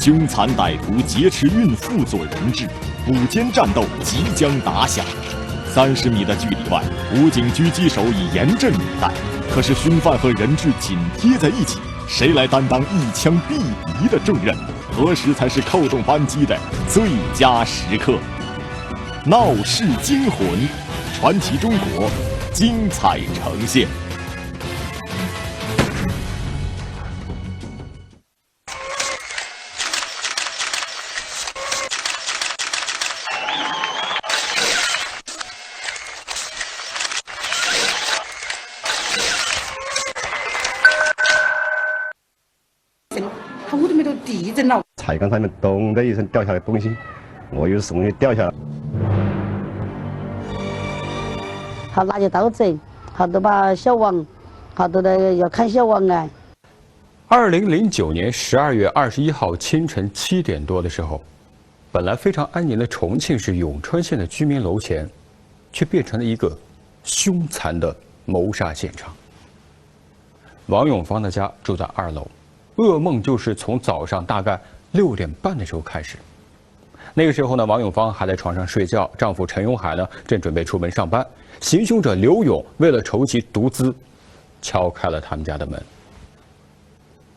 凶残歹徒劫持孕妇做人质，捕奸战斗即将打响。30米的距离外，武警狙击手已严阵以待。可是凶犯和人质紧贴在一起，谁来担当一枪毙敌的重任？何时才是扣动扳机的最佳时刻？闹市惊魂，传奇中国，精彩呈现。他屋里面都地震了，菜缸上面咚的一声掉下来东西，我又送去掉下来。好拿起刀子，好多把小王，好多的要砍小王啊。2009年12月21号清晨7点多的时候，本来非常安宁的重庆市永川县的居民楼前，却变成了一个凶残的谋杀现场。王永芳的家住在2楼。噩梦就是从早上大概6点半的时候开始。那个时候呢，王永芳还在床上睡觉，丈夫陈永海呢正准备出门上班。行凶者刘勇为了筹集毒资，敲开了他们家的门。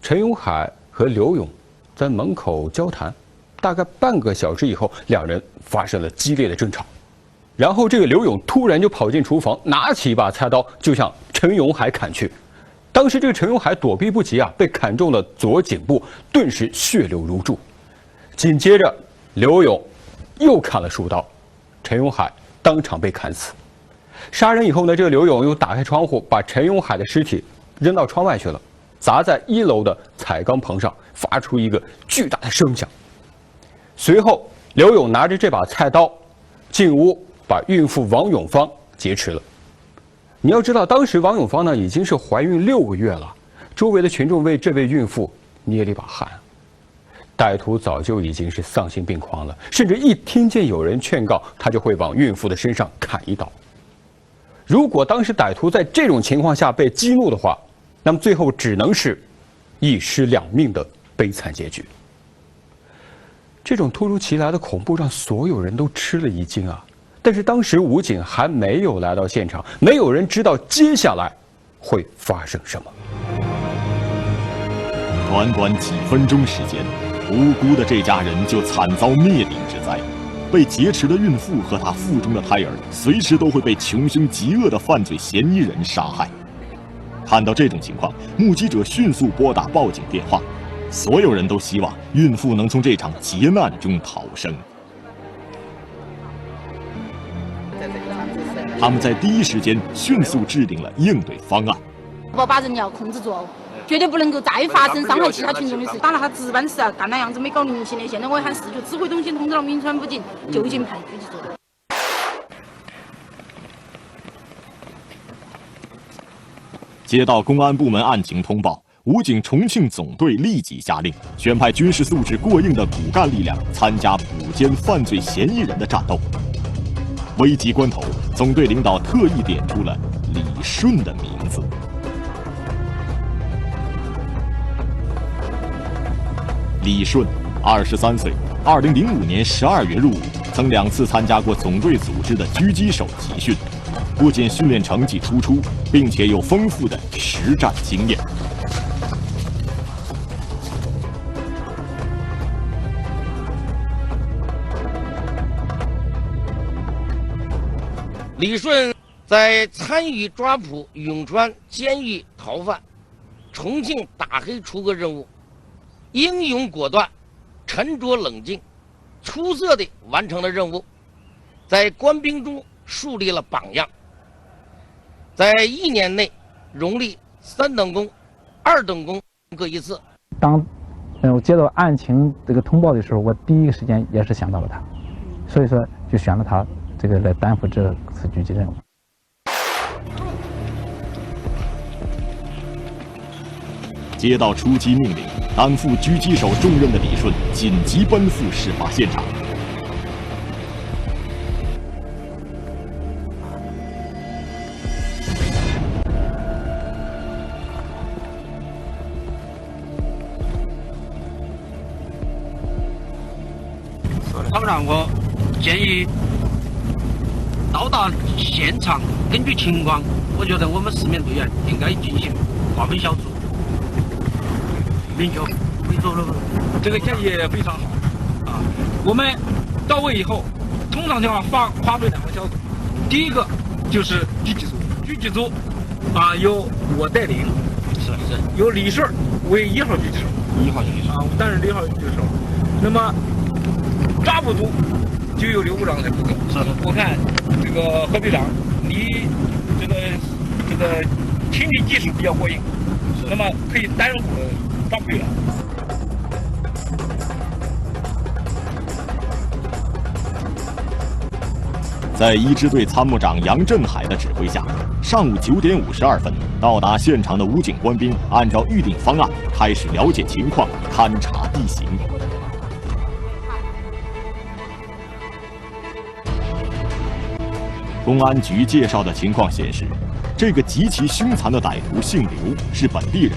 陈永海和刘勇在门口交谈，大概半个小时以后，两人发生了激烈的争吵。然后这个刘勇突然就跑进厨房，拿起一把菜刀就向陈永海砍去。当时这个陈永海躲避不及啊，被砍中了左颈部，顿时血流如注。紧接着，刘勇又砍了数刀，陈永海当场被砍死。杀人以后呢，这个刘勇又打开窗户，把陈永海的尸体扔到窗外去了，砸在1楼的彩钢棚上，发出一个巨大的声响。随后，刘勇拿着这把菜刀进屋，把孕妇王永芳劫持了。你要知道，当时王永芳呢已经是怀孕6个月了，周围的群众为这位孕妇捏了一把汗。歹徒早就已经是丧心病狂了，甚至一听见有人劝告，他就会往孕妇的身上砍一刀。如果当时歹徒在这种情况下被激怒的话，那么最后只能是1尸2命的悲惨结局。这种突如其来的恐怖让所有人都吃了一惊啊！但是当时武警还没有来到现场，没有人知道接下来会发生什么。短短几分钟时间，无辜的这家人就惨遭灭顶之灾。被劫持的孕妇和她腹中的胎儿，随时都会被穷凶极恶的犯罪嫌疑人杀害。看到这种情况，目击者迅速拨打报警电话，所有人都希望孕妇能从这场劫难中逃生。他们在第一时间迅速制定了应对方案。把人要控制住，绝对不能够再发生伤害其他群众的事。打了他值班室啊，干那样子没搞明星的。现在我喊市局指挥中心通知了民川武警，就近派狙击手。接到公安部门案情通报，武警重庆总队立即下令选派军事素质过硬的骨干力量参加捕歼犯罪嫌疑人的战斗。危急关头，总队领导特意点出了李顺的名字。李顺，23岁，2005年12月入伍，曾2次参加过总队组织的狙击手集训，不仅训练成绩突出，并且有丰富的实战经验。李顺在参与抓捕永川监狱逃犯、重庆打黑除恶任务，英勇果断、沉着冷静、出色地完成了任务，在官兵中树立了榜样。在1年内荣立3等功、2等功各1次。当我接到案情这个通报的时候，我第一个时间也是想到了他，所以说就选了他这个来担负这次狙击任务。接到出击命令，担负狙击手重任的李顺紧急奔赴事发现场。参谋长，我建议到达现场，根据情况，我觉得我们4名队员应该进行划分小组。明确，你说了，这个建议非常好啊！我们到位以后，通常情况划为2个小组，第一个就是狙击组，狙击组啊由我带领，是由李顺为1号狙击手，1号狙击手啊，我担任6号狙击手。那么抓捕组就由刘部长来负责。是，我看这个何队长，你这个听力技术比较过硬，那么可以担任抓捕员。在一支队参谋长杨振海的指挥下，上午9点52分到达现场的武警官兵，按照预定方案开始了解情况、勘察地形。公安局介绍的情况显示，这个极其凶残的歹徒姓刘，是本地人，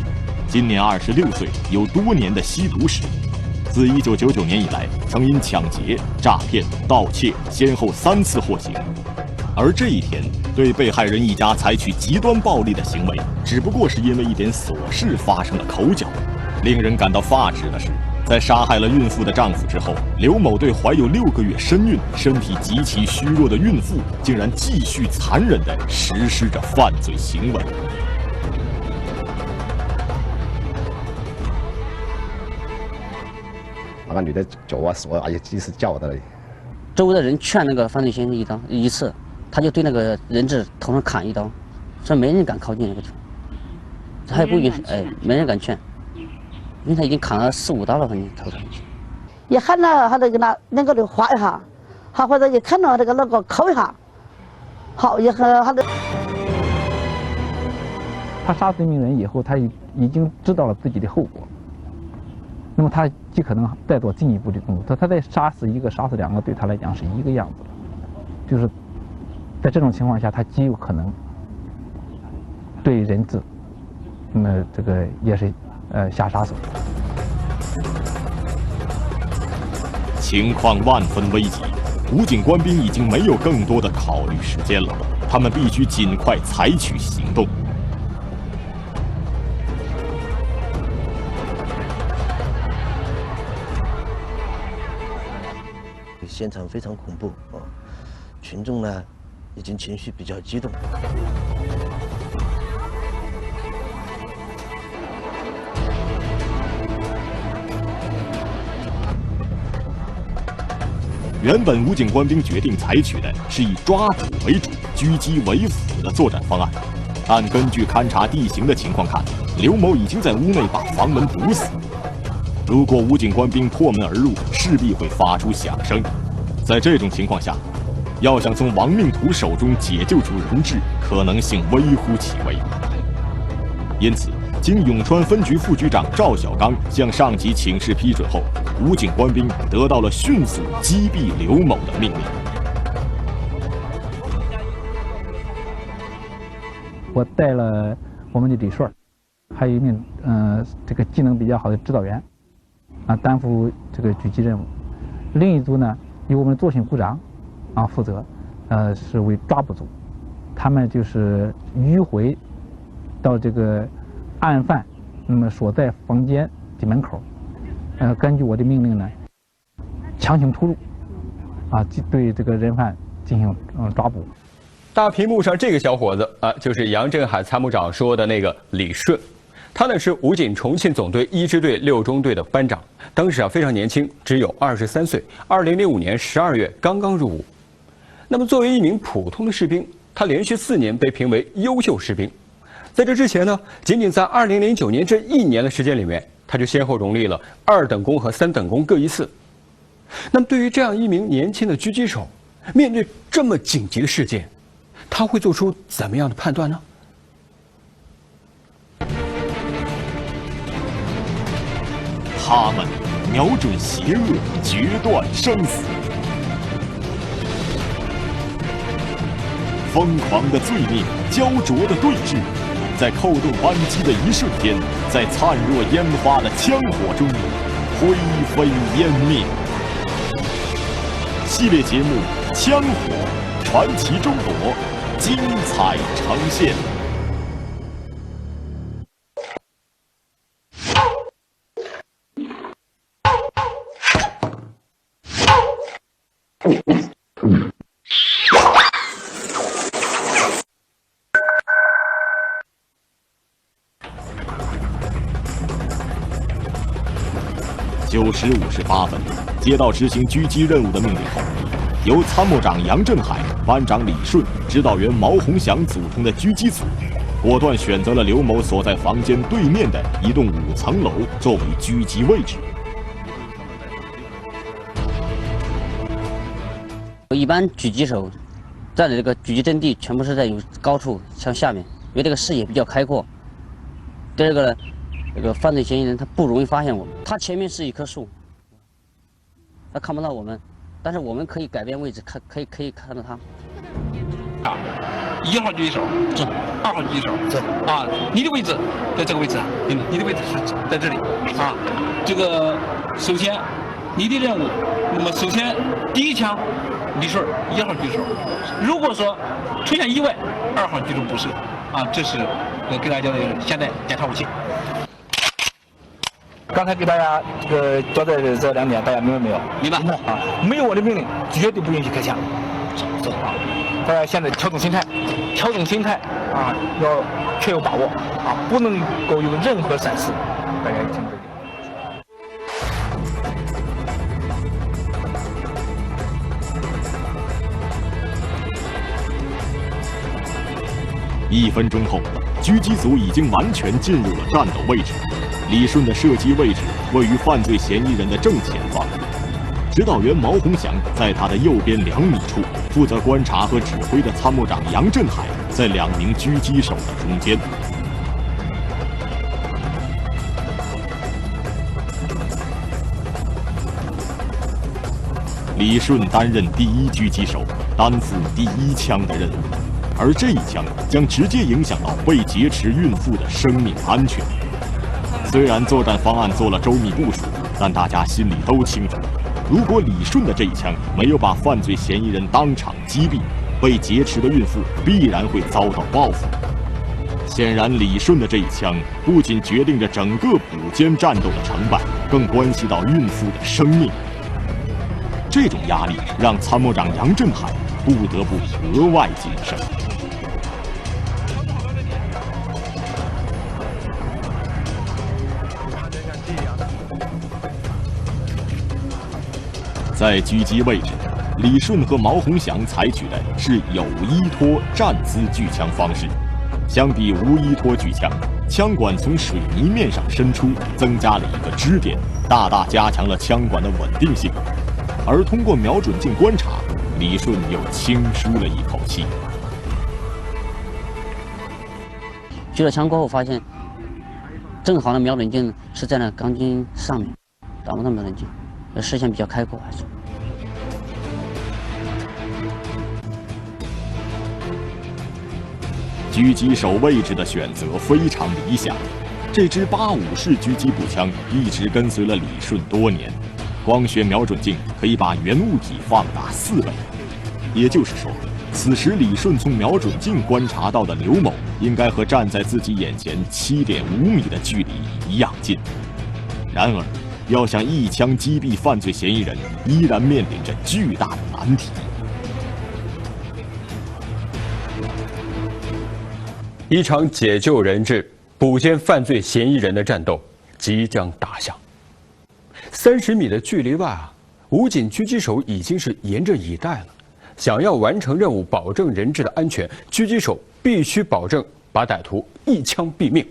今年26岁，有多年的吸毒史。自1999年以来，曾因抢劫、诈骗、盗窃先后3次获刑。而这一天对被害人一家采取极端暴力的行为，只不过是因为一点琐事发生了口角。令人感到发指的是，在杀害了孕妇的丈夫之后，刘某对怀有6个月身孕、身体极其虚弱的孕妇，竟然继续残忍地实施着犯罪行为。那个女的脚啊、手啊，也及时叫的。周围的人劝那个犯罪嫌疑人一次，他就对那个人质头上砍1刀，所以没人敢靠近那个球。他也不允许，没人敢劝，因为他已经砍了4、5刀了，反正头上。一喊了，他就给那个划一下，他或者一看到那个扣一下，好，一喊他的。他杀死一名人以后，他已经知道了自己的后果。那么他极可能再做进一步的动作，他再杀死1个、杀死2个，对他来讲是一个样子了。就是在这种情况下，他极有可能对人质，那么这个也是下杀手。情况万分危急，武警官兵已经没有更多的考虑时间了，他们必须尽快采取行动。现场非常恐怖啊，群众呢已经情绪比较激动。原本武警官兵决定采取的是以抓捕为主、狙击为辅的作战方案，但根据勘察地形的情况看，刘某已经在屋内把房门堵死。如果武警官兵破门而入，势必会发出响声。在这种情况下，要想从亡命徒手中解救出人质，可能性微乎其微。因此，经永川分局副局长赵小刚向上级请示批准后，武警官兵得到了迅速击毙刘某的命令。我带了我们的李顺，还有一名这个技能比较好的指导员，担负这个狙击任务。另一组呢，由我们的作训股长负责，是为抓捕组，他们就是迂回到这个案犯那么所在房间的门口，根据我的命令呢，强行突入，对这个人犯进行抓捕。大屏幕上这个小伙子就是杨振海参谋长说的那个李顺，他呢是武警重庆总队1支队6中队的班长，当时非常年轻，只有23岁，2005年12月刚刚入伍。那么作为一名普通的士兵，他连续4年被评为优秀士兵。在这之前呢，仅仅在2009年这1年的时间里面，他就先后荣立了2等功和3等功各1次。那么对于这样一名年轻的狙击手，面对这么紧急的事件，他会做出怎么样的判断呢？他们瞄准邪恶，决断生死。疯狂的罪孽，焦灼的对峙，在扣动扳机的一瞬间，在灿若烟花的枪火中灰飞烟灭。系列节目《枪火传奇中国》精彩呈现。9时58分，接到执行狙击任务的命令后，由参谋长杨振海、班长李顺、指导员毛洪祥组成的狙击组，果断选择了刘某所在房间对面的一栋5层楼作为狙击位置。一般狙击手站的这个狙击阵地全部是在有高处向下面，因为这个视野比较开阔。第二个呢，这个犯罪嫌疑人他不容易发现我们，他前面是一棵树，他看不到我们，但是我们可以改变位置，可以看到他。啊，1号狙击手是，2号狙击手是啊，你的位置在这个位置，你的位置是在这里啊。这个首先你的任务，那么首先第一枪李顺1号狙击手，如果说出现意外，2号狙击手不射啊，这是给大家的现在检查武器。刚才给大家这个交代的这2点，大家明白没有？明白啊，没有我的命令，绝对不允许开枪。是啊，大家现在调整心态啊，要确有把握啊，不能够有任何闪失。大家听这1分钟后，狙击组已经完全进入了战斗位置。李顺的射击位置位于犯罪嫌疑人的正前方，指导员毛洪祥在他的右边2米处，负责观察和指挥的参谋长杨振海在2名狙击手的中间。李顺担任第1狙击手，担负第1枪的任务，而这一枪将直接影响到被劫持孕妇的生命安全。虽然作战方案做了周密部署，但大家心里都清楚，如果李顺的这一枪没有把犯罪嫌疑人当场击毙，被劫持的孕妇必然会遭到报复。显然，李顺的这一枪不仅决定着整个捕歼战斗的成败，更关系到孕妇的生命。这种压力让参谋长杨振海不得不格外谨慎。在狙击位置，李顺和毛洪祥采取的是有依托站姿举枪方式。相比无依托举枪，枪管从水泥面上伸出，增加了一个支点，大大加强了枪管的稳定性。而通过瞄准镜观察，李顺又轻舒了一口气。举了枪过后，发现正好的瞄准镜是在那钢筋上面，打不到瞄准镜。视线比较开阔，还是。狙击手位置的选择非常理想，这支85式狙击步枪一直跟随了李顺多年，光学瞄准镜可以把原物体放大4倍，也就是说，此时李顺从瞄准镜观察到的刘某，应该和站在自己眼前7.5米的距离一样近。然而，要想一枪击毙犯罪嫌疑人，依然面临着巨大的难题。一场解救人质、捕歼犯罪嫌疑人的战斗即将打响。30米的距离外啊，武警狙击手已经是严阵以待了。想要完成任务，保证人质的安全，狙击手必须保证把歹徒一枪毙命。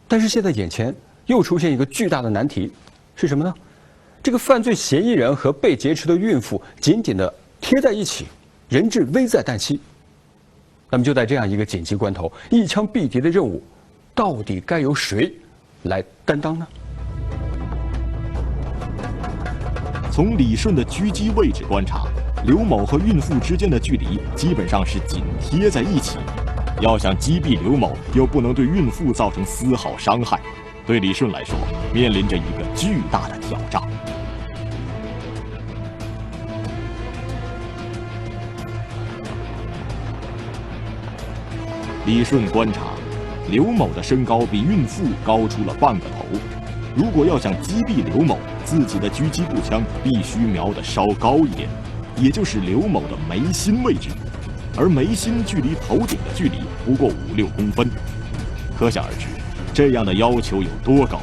但是现在眼前又出现一个巨大的难题，是什么呢？这个犯罪嫌疑人和被劫持的孕妇紧紧地贴在一起，人质危在旦夕。那么就在这样一个紧急关头，一枪毙敌的任务，到底该由谁来担当呢？从李顺的狙击位置观察，刘某和孕妇之间的距离基本上是紧贴在一起。要想击毙刘某，又不能对孕妇造成丝毫伤害，对李顺来说，面临着一个巨大的挑战。李顺观察，刘某的身高比孕妇高出了半个头。如果要想击毙刘某，自己的狙击步枪必须瞄得稍高一点，也就是刘某的眉心位置，而眉心距离头顶的距离不过5、6公分，可想而知，这样的要求有多高。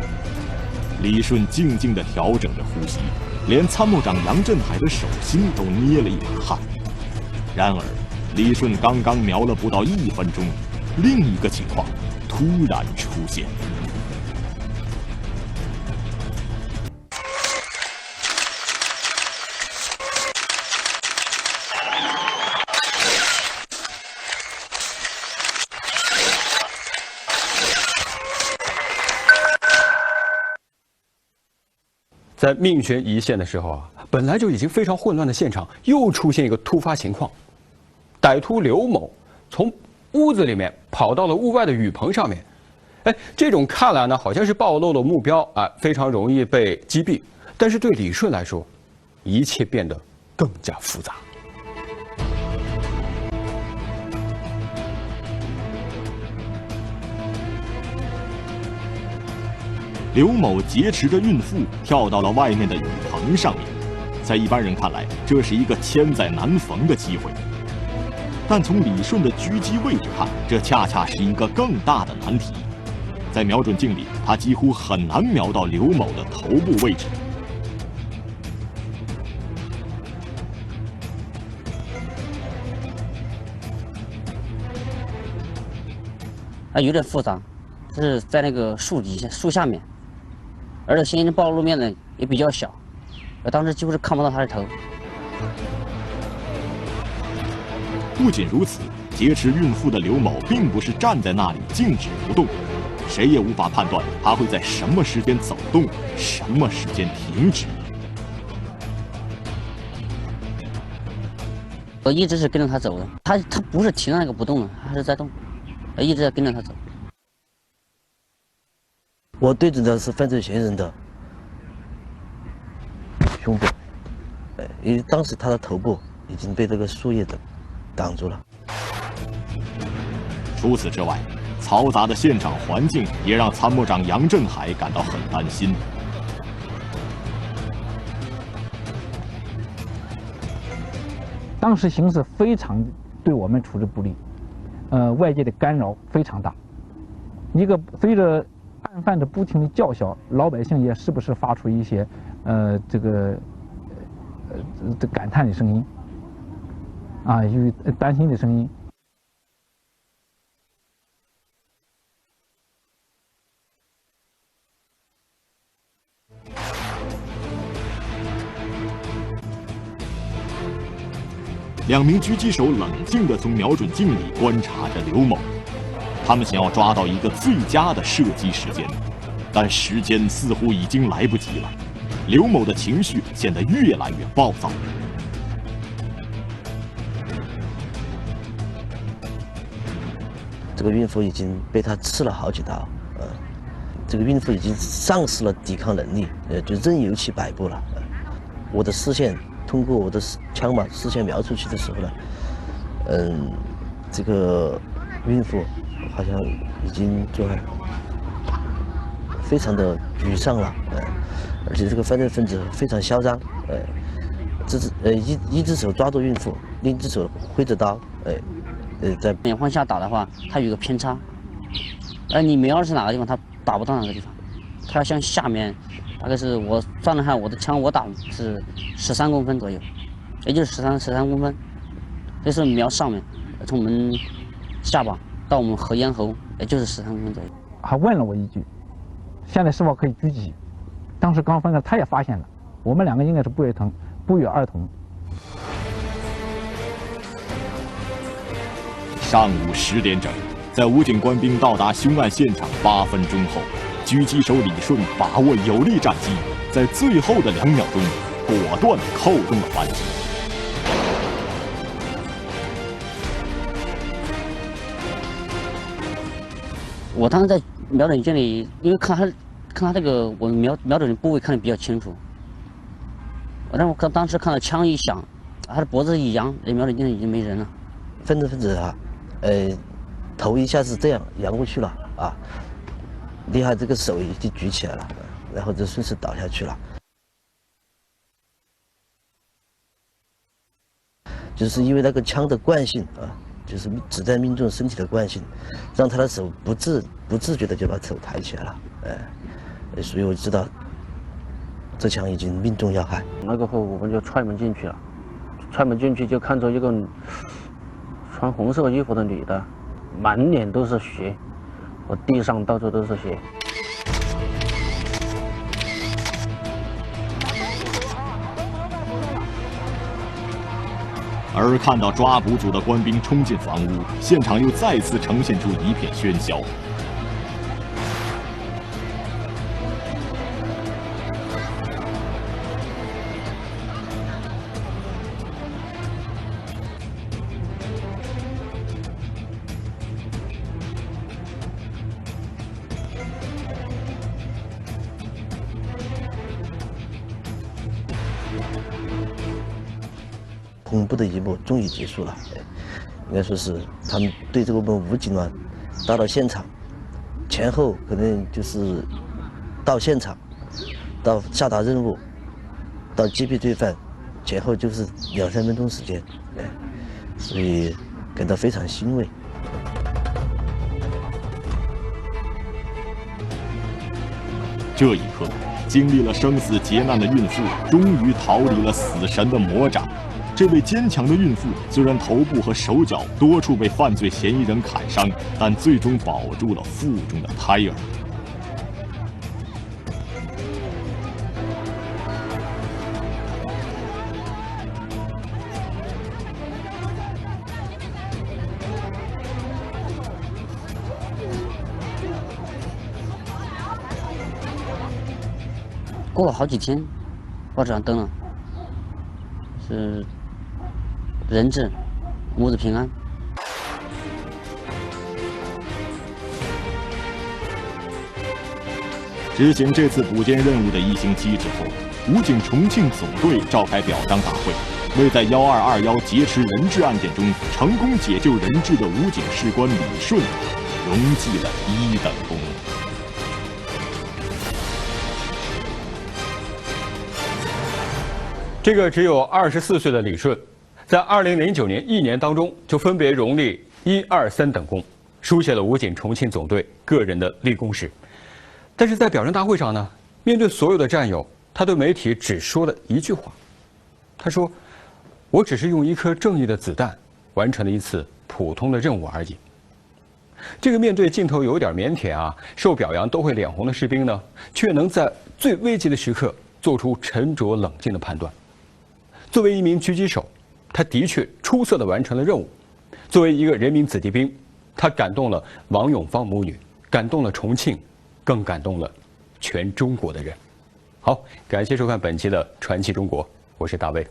李顺静静地调整着呼吸，连参谋长杨振海的手心都捏了一把汗。然而，李顺刚刚瞄了不到1分钟，另一个情况突然出现。在命悬一线的时候啊，本来就已经非常混乱的现场，又出现一个突发情况。歹徒刘某从屋子里面跑到了屋外的雨棚上面，这种看来呢好像是暴露了目标啊，非常容易被击毙。但是对李顺来说，一切变得更加复杂。刘某劫持着孕妇跳到了外面的雨棚上面，在一般人看来，这是一个千载难逢的机会。但从李顺的狙击位置看，这恰恰是一个更大的难题。在瞄准镜里，他几乎很难瞄到刘某的头部位置。有点复杂，是在那个树底下、树下面。而且嫌疑人暴露面呢也比较小，当时几乎是看不到他的头。不仅如此，劫持孕妇的刘某并不是站在那里静止不动，谁也无法判断他会在什么时间走动，什么时间停止。我一直是跟着他走的，他不是停在那个不动的，他是在动，一直在跟着他走。我对准的是犯罪嫌疑人的胸部，因为当时他的头部已经被这个树叶挡住了。除此之外，嘈杂的现场环境也让参谋长杨振海感到很担心。当时形势非常对我们处置不利，外界的干扰非常大。一个随着案犯的不停的叫嚣，老百姓也时不时发出一些感叹的声音，与担心的声音。2名狙击手冷静地从瞄准镜里观察着刘某，他们想要抓到一个最佳的射击时间，但时间似乎已经来不及了。刘某的情绪显得越来越暴躁。这个孕妇已经被他刺了好几刀，这个孕妇已经丧失了抵抗能力，就任由其摆布了。我的视线通过我的枪嘛，视线瞄出去的时候呢，这个孕妇好像已经就非常的沮丧了，而且这个犯罪分子非常嚣张，一只手抓住孕妇，另一只手挥着刀，在眼光下打的话，它有个偏差，你瞄的是哪个地方，它打不到哪个地方，它要向下面，大概是我算了下我的枪，我打是13公分左右，也就是13公分，这是瞄上面，从我们下巴到我们咽喉，也就是13公分左右。还问了我一句，现在是否可以狙击？当时刚分开，他也发现了，我们2个应该是不约而同。上午10点整，在武警官兵到达凶案现场8分钟后，狙击手李顺把握有利战机，在最后的2秒钟，果断扣动了扳机。我当时在瞄准镜里，因为看他这个我瞄准的部位看得比较清楚，但我当时看到枪一响，他的脖子一扬，瞄准镜里已经没人了。犯罪分子头一下子这样扬过去了啊，厉害，这个手已经举起来了，然后就顺势倒下去了。就是因为那个枪的惯性啊，就是子弹命中身体的惯性，让他的手不自觉的就把手抬起来了，所以我知道这枪已经命中要害。那个后我们就踹门进去了，踹门进去就看着一个穿红色衣服的女的，满脸都是血，我地上到处都是血。而看到抓捕组的官兵冲进房屋，现场又再次呈现出一片喧嚣。恐怖的一幕终于结束了，应该说是他们对这个我们武警啊，到了现场，前后可能就是到现场，到下达任务，到击毙罪犯，前后就是2、3分钟时间，所以感到非常欣慰。这一刻，经历了生死劫难的孕妇终于逃离了死神的魔掌。这位坚强的孕妇虽然头部和手脚多处被犯罪嫌疑人砍伤，但最终保住了腹中的胎儿。过了好几天，报纸上登了，是人质，母子平安。执行这次捕奸任务的1星期之后，武警重庆总队召开表彰大会，为在1221劫持人质案件中成功解救人质的武警士官李顺荣记了1等功。这个只有24岁的李顺，在2009年1年当中就分别荣立1、2、3等功，书写了武警重庆总队个人的立功史。但是在表彰大会上呢，面对所有的战友，他对媒体只说了一句话，他说：“我只是用一颗正义的子弹完成了一次普通的任务而已。”这个面对镜头有点腼腆啊，受表扬都会脸红的士兵呢，却能在最危急的时刻做出沉着冷静的判断。作为一名狙击手，他的确出色地完成了任务；作为一个人民子弟兵，他感动了王永芳母女，感动了重庆，更感动了全中国的人。好，感谢收看本期的《传奇中国》，我是大卫，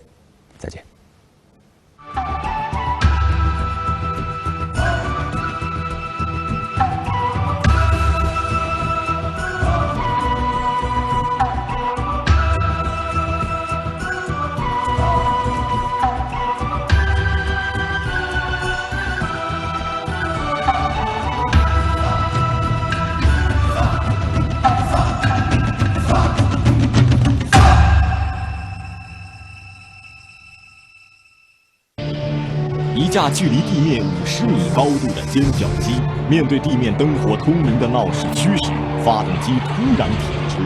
再见。一架距离地面50米高度的尖叫机，面对地面灯火通明的闹市区时，发动机突然停车。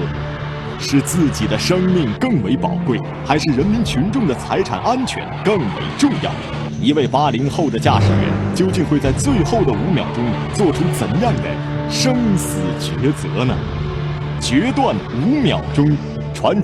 是自己的生命更为宝贵，还是人民群众的财产安全更为重要？一位80后的驾驶员究竟会在最后的5秒钟做出怎样的生死抉择呢？决断5秒钟，传奇。